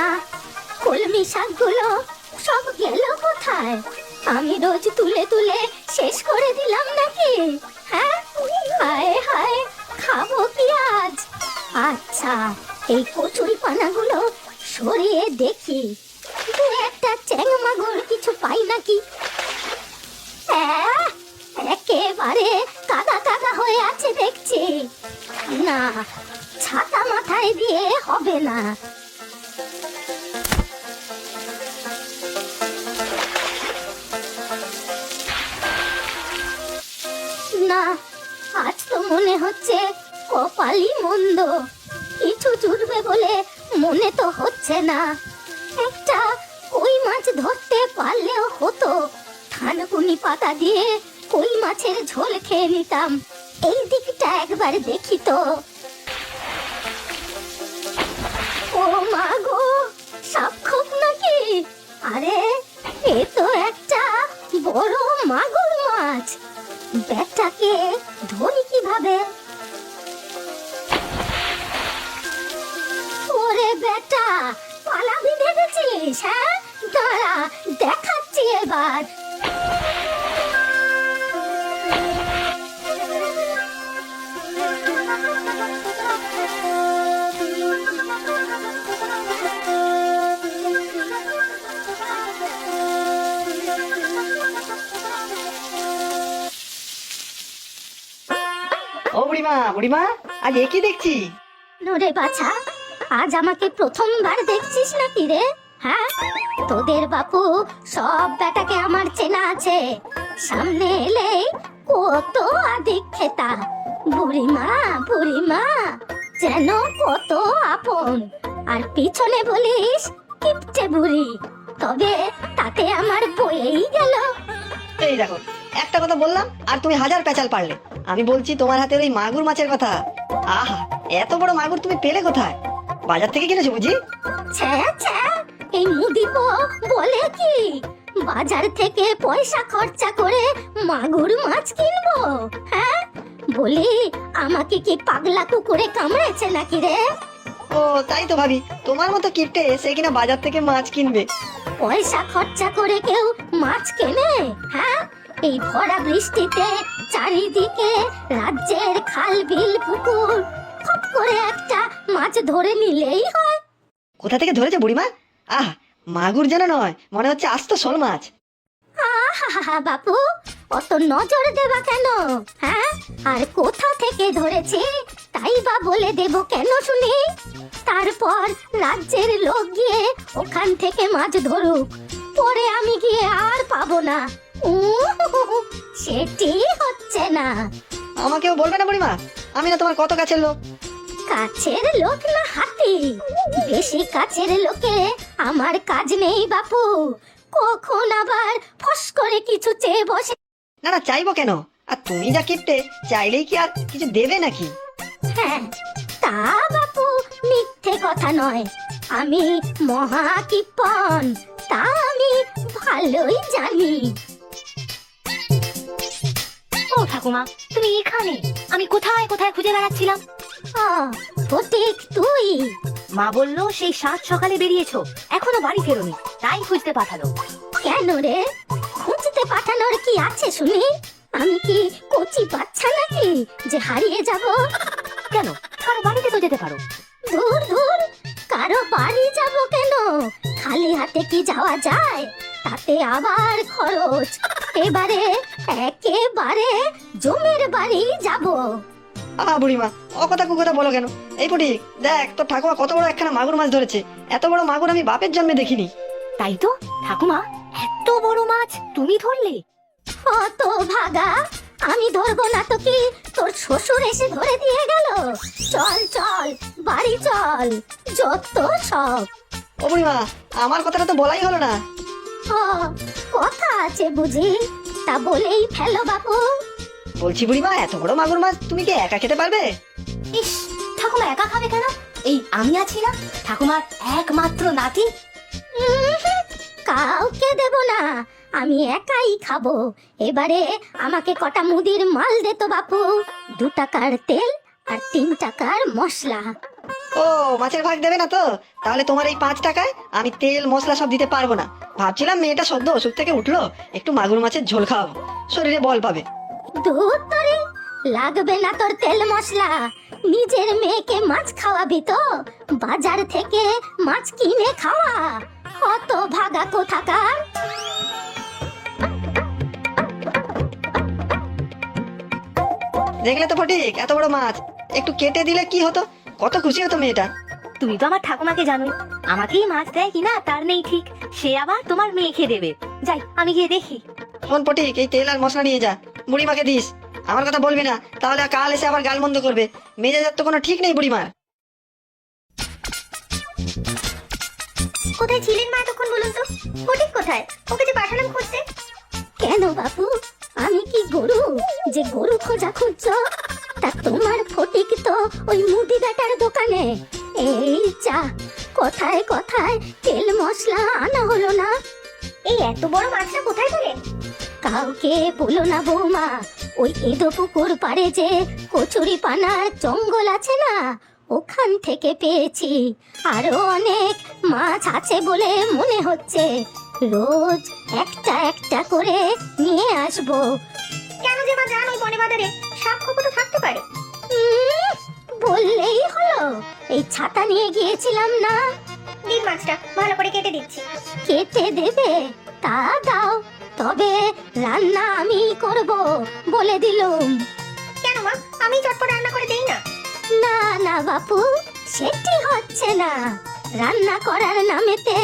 না, কলমি শাকগুলো সব গেল কোথায়? আমি রোজ তুলে তুলে শেষ করে দিলাম নাকি? হ্যাঁ, হায় হায়, খাবো কি আজ? আচ্ছা, এই কচুরি পানাগুলো সরিয়ে দেখি দু একটা চ্যাং মাগুর কিছু পাই নাকি। একেবারে কাদা কাদা হয়ে আছে দেখছি। না, ছাতা মাথায় দিয়ে হবে না। না, আজ তো মনে হচ্ছে কপালই মন্দ। কিছু জুটবে বলে মনে তো হচ্ছে না। একটা কই মাছ ধরতে পারলেও হতো। থানকুনি পাতা দিয়ে কই মাছের ঝোল খেয়ে নিতাম। এই দিকটা একবার দেখি তো। ও মা গো, সাপখোপ নাকি? আরে, এ তো একটা বড় মাগুর মাছ। ব্যাটাকে ধরি কিভাবে? ওরে বেটা, পালাবি ভেবেছিস? হ্যাঁ, দাঁড়া, দেখাচ্ছি এবার। ও বুড়িমা, বুড়িমা, আজ এ কি দেখছি? নোরে বাছা, আজ আমাকে প্রথমবার দেখছিস নাকি রে? হ্যাঁ, তোদের বাপু সব বেটাকে আমার চেনা আছে। সামনে এলে কত আদিক খেতা। বুড়িমা বুড়িমা যেন কত আপন, আর পিছনে বলিস কিপটে বুড়ি। তবে তাতে আমার বয়েই গেল। এই দেখো, একটা কথা বললাম আর তুমি হাজার পেঁচাল পারলে। আমি বলছি তোমার হাতের ওই মাগুর মাছের কথা। আহা, এত বড় মাগুর তুমি পেলে কোথায়? বাজার থেকে কিনেছো বুঝি? ছ্যা ছ্যা, এই মুদিপো বলে কি বাজার থেকে পয়সা খরচা করে মাগুর মাছ কিনবো? হ্যাঁ, বলি আমাকে কি পাগলা কুকুরে কামড়েছে নাকি রে? ও তাই তো ভাবি, তোমার মতো কিপটে সে কিনা বাজার থেকে মাছ কিনবে। পয়সা খরচা করে কেউ মাছ কেনে? হ্যাঁ, এই ভরা বৃষ্টিতে চারিদিকে রাজ্যের খাল বিল পুকুর, খপ করে একটা মাছ ধরে নিলেই হয়। কোথা থেকে ধরেছে বুড়িমা? আহা, মাগুর যেন নয়, মনে হচ্ছে আস্ত শোল মাছ। আহা বাপু, অত নজর দেবা কেন? হ্যাঁ, আর কোথা থেকে ধরেছে তাই বা বলে দেব কেন শুনি? তারপর রাজ্যের লোক গিয়ে ওখান থেকে মাছ ধরুক, পরে আমি গিয়ে আর পাবো না। সেটি হচ্ছে না। আমাকেও বলবে না বুড়িমা, আমি না তোমার কত কাছের লোক। কাছের লোক না হাতি? বেশি কাছের লোকে আমার কাজ নেই বাপু। কখন আবার ফস করে কিছু চেয়ে বসে। না না, চাইবো কেন? আর তুমি যা কিপটে, চাইলেই কি আর কিছু দেবে নাকি? হ্যাঁ, তা বাপু মিথ্যে কথা নয়। আমি মহা কিপন, তা আমি ভালোই জানি। ও ঠাকুমা, তুমি এখানে? আমি কোথায় কোথায় খুঁজে বেড়াচ্ছিলাম। ফটিক তুই? মা বললো সেই 7 সকালে বেরিয়েছো, এখনো বাড়ি ফেরোনি, তাই খুঁজতে পাঠালো। কেন রে, খুঁজতে পাঠানোর কি আছে শুনি? আমি কি কচি বাচ্চা নাকি যে হারিয়ে যাব? কেন, কারো বাড়িতে তো যেতে পারো। দূর দূর, কারো বাড়ি যাব কেন? খালি হাতে কি যাওয়া যায়? তাতে আবার খরচ। এবারে একেবারে জমের বাড়ি যাব। আহা বুড়িমা, ও কথা কুকথা বলো কেন? এই ফটিক, দেখ তোর ঠাকুমা কত বড় একখানা মাগুর মাছ ধরেছে। এত বড় মাগুর আমি বাপের জন্মে দেখিনি। তাই তো ঠাকুমা, এত বড় মাছ তুমি ধরলে? অত ভাগা, আমি ধরবো না তো কি তোর শ্বশুর এসে ধরে দিয়ে গেল? চল চল, বাড়ি চল, যত সব। ও বুড়িমা, আমার কথাটা তো বলাই হলো না। কথা আছে বুঝি? তা বলেই ফেলো বাপু। বলছি বুড়িমা, এত বড় মাগুর মাছ তুমি কি একা খেতে পারবে? ইস, ঠাকুমা একা খাবে কেন? এই আমি আছি না, ঠাকুমার একমাত্র নাতি। কাউকে দেব না, আমি একাই খাবো। এবারে আমাকে কটা মুদির মাল দে তো বাপু। 2 টাকার তেল আর 3 টাকার মশলা। ও ও মাছের ভাগ দেবে না তো? তাহলে তোমার এই 5 টাকায় আমি তেল মশলা সব দিতে পারবো না। ভাবছিলাম মেয়েটা সদ্য অসুখ থেকে উঠলো, একটু মাগুর মাছের ঝোল খাওয়াবো, শরীরে বল পাবে। দূর তোরে, লাগবে না তোর তেল মশলা। নিজের মেয়েকে মাছ খাওয়াবি তো? বাজার থেকে মাছ কিনে খাওয়া। কত ভাগা কোথাকার। দেখলে তো ফটিক, এত বড় মাছ একটু কেটে দিলে কি হতো, কত খুশি হতো মেয়েটা। তুমি তো আমার ঠাকুমাকে জানোই, আমাকেই মাছ দেয় কিনা তার নেই ঠিক, সে আবার তোমার মেয়েকে দেবে। যাই আমি গিয়ে দেখি। শোন ফটিক, এই তেল আর মশলা নিয়ে যা, বুড়িমাকে দিস। আমার কথা বলবি না, তাহলে কাল এসে আবার গালমন্দ করবে। মেজাজের তো কোনো ঠিক নেই বুড়িমার। কোথায় ছিলেন মা এতক্ষণ বলুন তো? ফটিক কোথায়? ওকে যে পাঠালাম খুঁজতে। কেন বাবু, আমি কি গরু যে গরু খোঁজা খুঁজছো? তা তোমার ফটিক তো ওই মুদি বেটার দোকানে। এই যা, কথায় কথায় তেল মশলা আনা হলো না। এই এত বড় মাছটা কোথায় পেলেন? কাউকে বলো না বৌমা, ওই এদো পুকুর পাড়ে যে কচুরি পানার জঙ্গল আছে না, ওখান থেকে পেয়েছি। আরো অনেক মাছ আছে বলে মনে হচ্ছে। রোজ একটা একটা করে নিয়ে আসবো। কেন যে মা জান ওই বনে বাজারে সাপ খোপো তো থাকতে পারে। বললেই হলো, এই ছাতা নিয়ে গিয়েছিলাম না। দিন মাছটা ভালো করে কেটে দিচ্ছি। কেটে দেবে? তা দাও, তবে রান্না আমি করব বলে দিলুম। কেন মা, আমি চটপট রান্না করে দেই না? না না বাপু, সেটি হচ্ছে না। রান্না করার নামেতে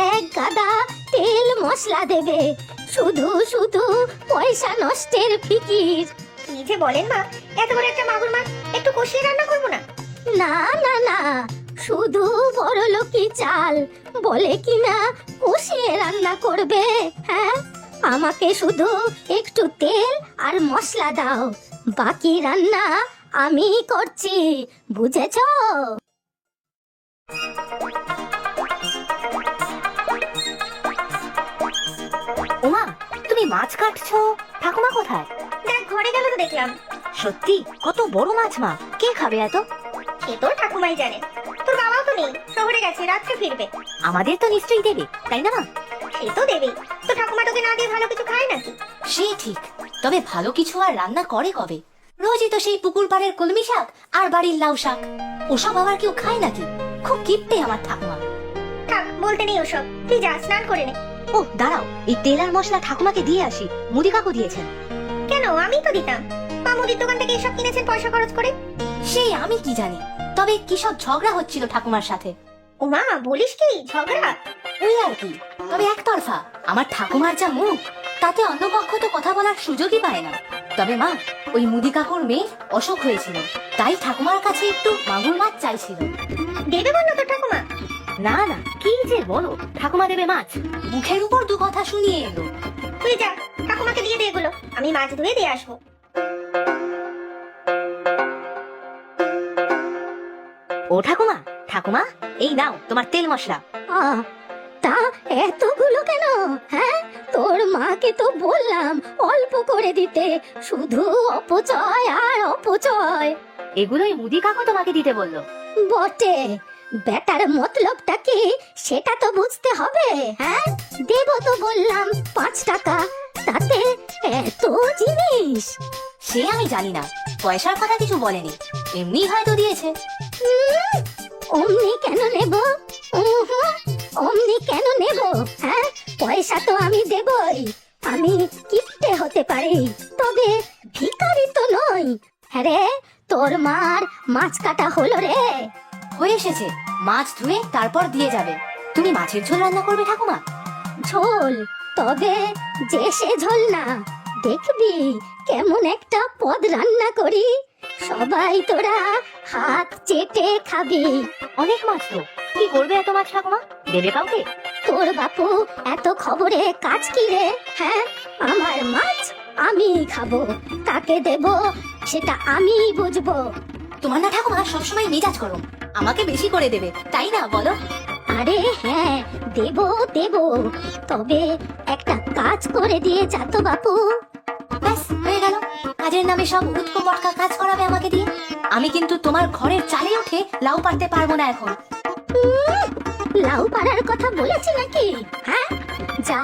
এক গাদা তেল মশলা দেবে, শুধু শুধু পয়সা নষ্টের ফিকির। কি যে বলেন মা, এত বড় একটা মাগুর মাছ একটু কষিয়ে রান্না করবো না? না না না, শুধু বড় লোকি চাল বলে কিনা কষিয়ে রান্না করবে? হ্যাঁ, আমাকে শুধু একটু তেল আর মশলা দাও, বাকি রান্না আমি করছি, বুঝেছো? ওমা, তুমি মাছ কাটছো, ঠাকুমা কোথায়? দেখ ঘরে গেল তো দেখলাম। সত্যি কত বড় মাছ মা, কে খাবে এত? সে তোর ঠাকুমাই জানে, তোর বাবাও তো নেই, শহরে গেছে, রাত্রে ফিরবে। আমাদের তো নিশ্চয়ই দেবে, তাই না মা? সে তো দেবেই, তো ঠাকুমা তোকে না দিয়ে ভালো কিছু খায় নাকি? সে ঠিক, তবে ভালো কিছু আর রান্না করে কবে? রোজই তো সেই পুকুর পাড়ের কলমি শাক আর বাড়ির লাউ শাক, ওসব আবার কেউ খায় নাকি? খুব কিপটে আমার ঠাকুমা। থাক, বলতে নেই ওসব, তুই যা স্নান করে নে। ও দাঁড়াও, এই তেল আর মশলা ঠাকুমাকে দিয়ে আসি, মুদি কাকু দিয়েছেন। কেন, আমি তো দিতাম। মা মুদির দোকান থেকে এসব কিনেছেন পয়সা খরচ করে। সে আমি কি জানি, তবে কি সব ঝগড়া হচ্ছিল ঠাকুমার সাথে। ও মা, বলিস কি ঝগড়া? ওই আর কি, তবে একতরফা। আমার ঠাকুমার যা মুখ, তাতে অন্য পক্ষ তো কথা বলার সুযোগই পায় না। তবে মা, ওই মুদি কাকুর মেয়ে অসুখ হয়েছিল, তাই ঠাকুমার কাছে একটু মাগুর মাছ চাইছিল। দেবে বললো তো ঠাকুমা? না না, কি যে বলো, ঠাকুমা দেবে মাছ? মুখের উপর দু কথা শুনিয়ে এলো। তুই যা, ঠাকুমাকে দিয়ে দে এগুলো, আমি মাছ ধুয়ে দিয়ে আসবো। ও ঠাকুমা, ঠাকুমা, এই নাও তোমার তেল মশলা। তা এতগুলো কেন? হ্যাঁ, তোর মাকে তো বললাম অল্প করে দিতে, শুধু অপচয় আর অপচয়। এগুলোই মুদি কাকু তোমাকে দিতে বললো। বটে, বেটার মতলবটা কি সেটা তো বুঝতে হবে। হ্যাঁ, দেব তো বললাম 5 টাকা, তাতে এত জিনিস। সে আমি জানি না, পয়সার কথা কিছু বলেনি, এমনি হয়তো দিয়েছে। অমনি কেন নেব? অমনি কেন নেব? হ্যাঁ, পয়সা তো আমি দেবই। আমি কিপটে হতে পারি, তবে ভিখারি তো নই। হ্যাঁ রে, তোর মার মাছ কাটা হলো রে? হয়ে এসেছে, মাছ ধুয়ে তারপর দিয়ে যাবে। তুমি মাছের ঝোল রান্না করবে ঠাকুমা? ঝোল? তবে যে সে ঝোল না, দেখবি কেমন একটা পদ রান্না করি, সবাই তোরা হাত চেটে খাবি। অনেক মাছ তো, কি করবে এত মাছ ঠাকুমা? দেবে কাউকে? তোর বাপু এত খবরে কাজ কি রে? হ্যাঁ, আমার মাছ আমি খাবো, কাকে দেব সেটা আমি বুঝবো। তোমার না ঠাকুমা সবসময় মেজাজ গরম, আমাকে বেশি করে দেবে, তাই না বলো? আরে হ্যাঁ, দেব দেব, তবে একটা কাজ করে দিয়ে যা তো বাপু। ব্যাস হয়ে গেল। কাজের নামে সব উৎকো পটকা কাজ করাবে আমাকে দিয়ে। আমি কিন্তু তোমার ঘরের চালে উঠে লাউ পারতে পারবো না এখন। লাউ পাড়ার কথা বলেছি নাকি? হ্যাঁ, যা,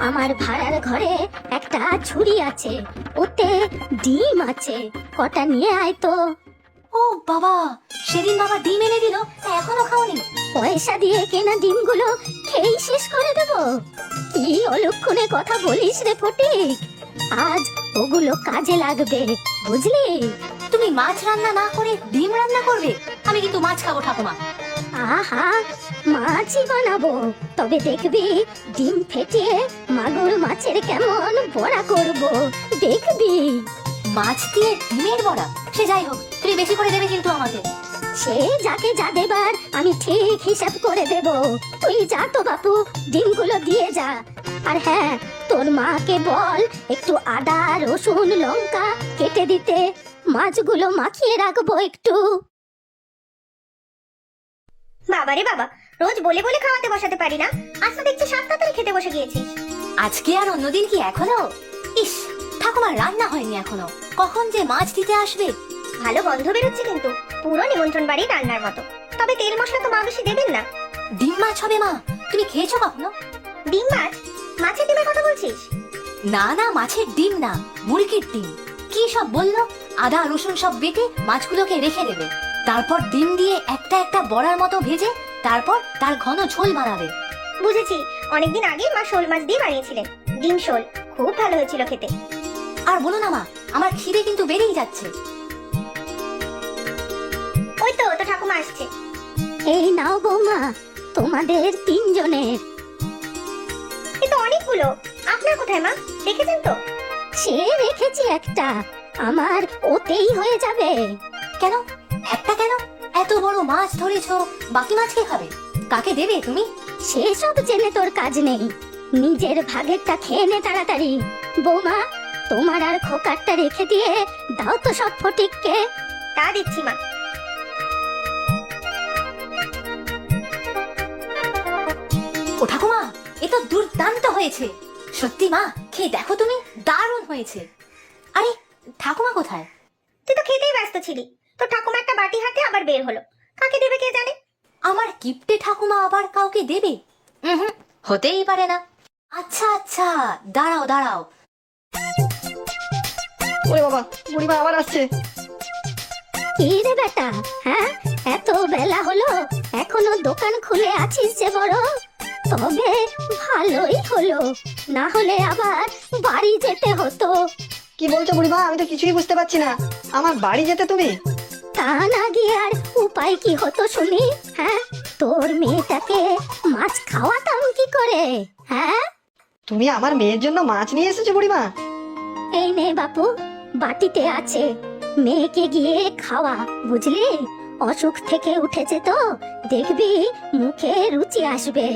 আমার ভাড়ার ঘরে একটা ঝুড়ি আছে, ওতে ডিম আছে, কটা নিয়ে আয় তো। ও বাবা, সেদিন বাবা ডিম এনে দিল, এখনো খাওনি? পয়সা দিয়ে কেনা ডিমগুলো খেয়েই শেষ করে দেব? কি অলক্ষণে কথা বলিস রে ফটিক, আজ ওগুলো কাজে লাগবে, বুঝলি? তুমি মাছ রান্না না করে ডিম রান্না করবে? আমি কিন্তু মাছ খাবো ঠাকুমা। আহা, মাছই বানাবো, তবে দেখবি ডিম ফেটিয়ে মাগুর মাছের কেমন বড়া করব, দেখবি। মাছ দিয়ে ডিমের বড়া? সে যাই হোক, তুমি বেশি করে দেবে কিন্তু আমাকে। সে যাকে যা দেবার আমি ঠিক হিসাব করে দেব, তুই যা তো বাপু, ডিমগুলো দিয়ে যা। আর হ্যাঁ, তোর মাকে বল একটু আদা রসুন লঙ্কা কেটে দিতে, মাছগুলো মাখিয়ে রাখবো একটু। বাবারে বাবা, রোজ বলে বলে খাওয়াতে বসাতে পারি না, আজ তো দেখছি 7 তাড়াতাড়ি খেতে বসে গিয়েছিস। আজকে আর অন্যদিন কি এখনো? ইস, ঠাকুমার রান্না হয়নি এখনো, কখন যে মাছ দিতে আসবে। ভালো গন্ধ বেরোচ্ছে কিন্তু, পুরো নিমন্ত্রণ বাড়ি রান্নার মতো। তবে তেল মশলা তো মা বেশি দেবেন না। ডিম মাছ হবে মা, তুমি খেয়েছো কখনো? ডিম মাছ? মাছের ডিমের কথা বলছিস? না না, মাছের ডিম না, মুরগির ডিম। কি সব বললো? আদা রসুন সব বেটে মাছগুলোকে রেখে দেবে, তারপর ডিম দিয়ে একটা একটা বড়ার মতো ভেজে তারপর তার ঘন ঝোল বানাবে। বুঝেছি, অনেকদিন আগে মা শোল মাছ দিয়ে বানিয়েছিলেন ডিম শোল, খুব ভালো হয়েছিল খেতে। আর বলো না মা, আমার খিদে কিন্তু বেড়েই যাচ্ছে। ওই তো তো ঠাকুমা আসছে। এই নাও বৌমা, তোমাদের 3 জনের। এ তো অনেকগুলো। আপনার কোথায় মা, দেখেছেন তো? সে রেখেছি একটা, আমার ওতেই হয়ে যাবে। কেন একটা কেন? এত বড় মাছ ধরেছো, বাকি মাছ কে খাবে? কাকে দেবে তুমি? সেসব জেনে তোর কাজ নেই, নিজের ভাগেরটা খেয়ে নে তাড়াতাড়ি। বৌমা, তোমার আর খোকারটা রেখে দিয়ে দাও তো সব ফটিককে। তা দিচ্ছি মা। ও ঠাকুমা, এ তো দুর্দান্ত হয়েছে। সত্যি মা, খেয়ে দেখো তুমি, দারুণ হয়েছে। আরে ঠাকুমা কোথায়? তুই তো খেতেই ব্যস্ত ছিলি, তো ঠাকুমা একটা বাটি হাতে আবার বের হলো। কাকে দেবে কে জানে? আমার কিপ্টে ঠাকুমা আবার কাউকে দেবে? হতেই পারে না। আচ্ছা আচ্ছা, দাঁড়াও দাঁড়াও। ওরে বাবা, বুড়িমা আবার আসছে। কি রে বেটা, হ্যাঁ, এত বেলা হলো এখনো দোকান খুলে আছিস যে বড়? তবে ভালোই হলো, না হলে আবার বাড়ি যেতে হতো। কি বলছো বুড়িমা? আমি তো কিছুই বুঝতে পারছি না। আমার বাড়ি যেতে তুমি? তা না গিয়ে আর উপায় কি হতো শুনি? হ্যাঁ, তোর মেয়েটাকে মাছ খাওয়াতাম কি করে? হ্যাঁ, তুমি আমার মেয়ের জন্য মাছ নিয়ে এসেছো বুড়িমা? এই নে বাপু, বাটিতে আছে, মেয়েকে গিয়ে খাওয়া, বুঝলি? অসুখ থেকে উঠেছে তো, দেখবি মুখে রুচি আসবে।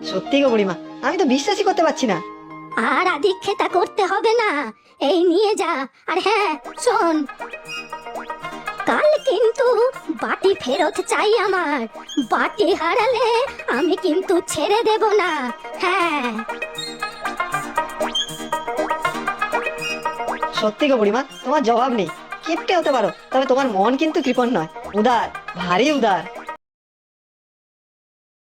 সত্যি গো বুড়িমা, আমি তো বিশ্বাসই করতে পারছি না। আর আদিক্ষেতা করতে হবে না, এই নিয়ে যা। আর হ্যাঁ শোন, কাল কিন্তু বাটি ফেরত চাই আমার, বাটি হারালে আমি কিন্তু ছেড়ে দেব না। হ্যাঁ, সত্যি গো বুড়িমা, তোমার জবাব নেই। কিপটে হতে পারো, তবে তোমার মন কিন্তু কৃপণ নয়, উদার, ভারী উদার।